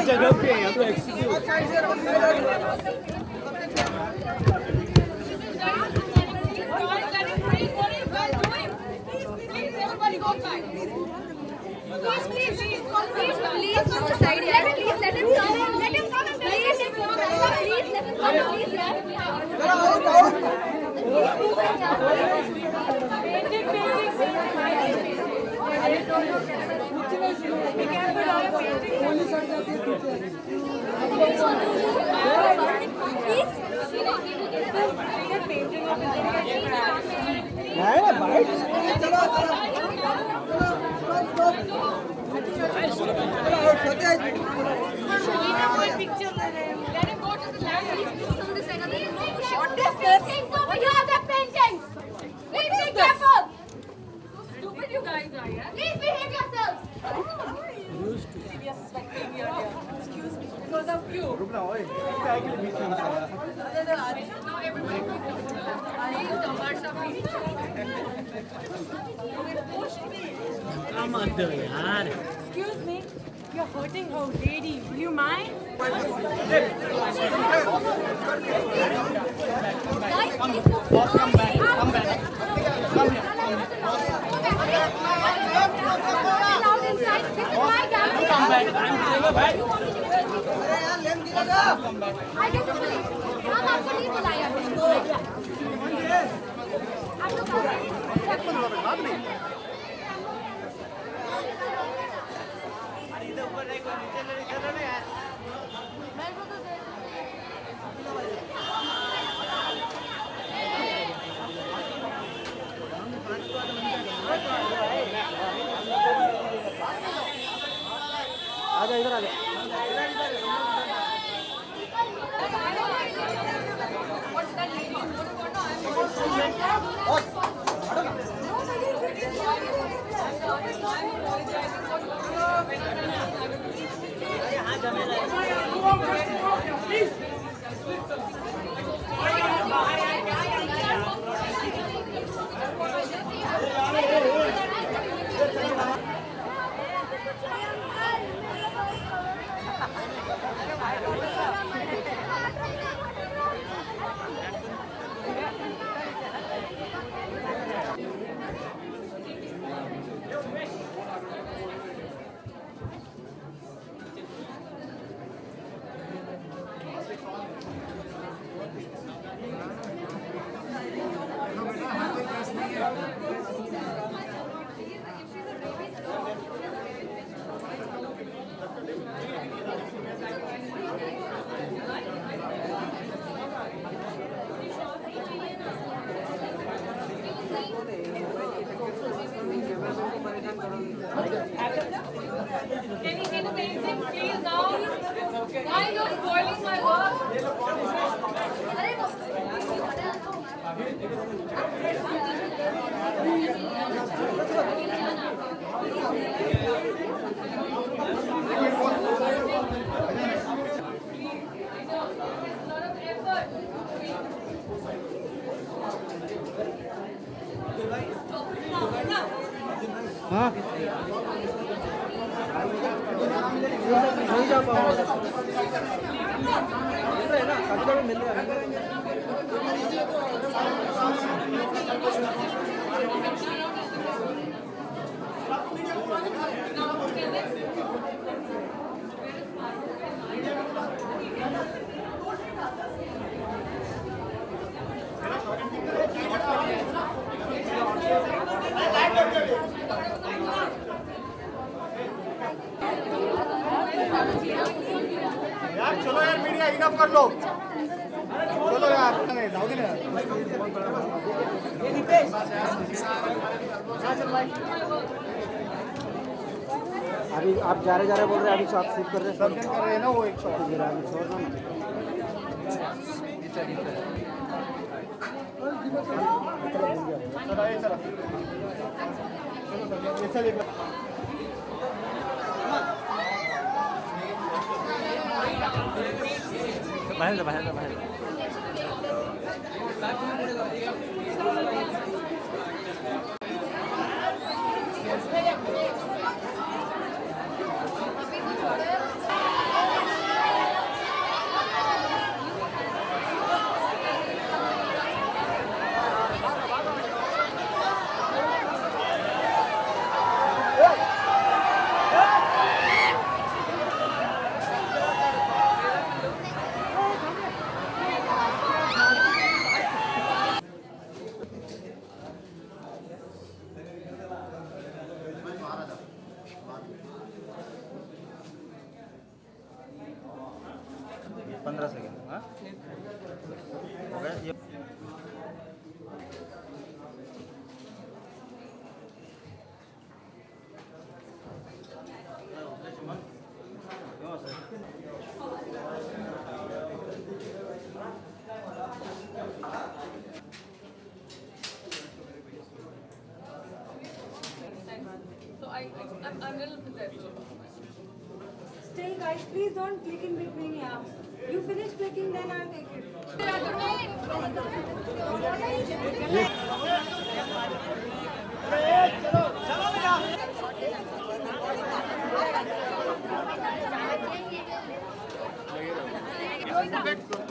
जगह पे है तो excuse Please, from the side, yeah. Please let him come. Let him come and please let him come. Please let him come, please, yeah. Picture. Let him go to the land. From the second. What is this? Over here, the paintings. Please be careful. Stupid you guys are, yeah? Please behave yourselves. We are sweating here. Excuse me. Because of you. रुकना ओए क्या है कि बीच में Now everybody. काम मत दो यार Excuse me, you're hurting her lady. Will you mind? Guys, please come back come here allowed inside. This is my gallery. come back I'm saying back I get the police. हम आपको नहीं बुलाया है। आप लोग आजा इधर आजा Can you see the painting, please, now? Why are you spoiling my work? हाँ नहीं जा पाऊंगा है ना कभी मिल रहा यार चलो यार मीडिया इनफ कर लो चलो यार जाऊ दे ना अभी आप जा रहे बोल रहे हैं, अभी शॉट शूट कर रहे हैं, कर रहे हैं ना वो एक शॉट गिरा अभी छोड़ना ना। बाहेर I'm a little possessed. Still, guys, please don't click in between. Yeah. You finish clicking, then I'll take it.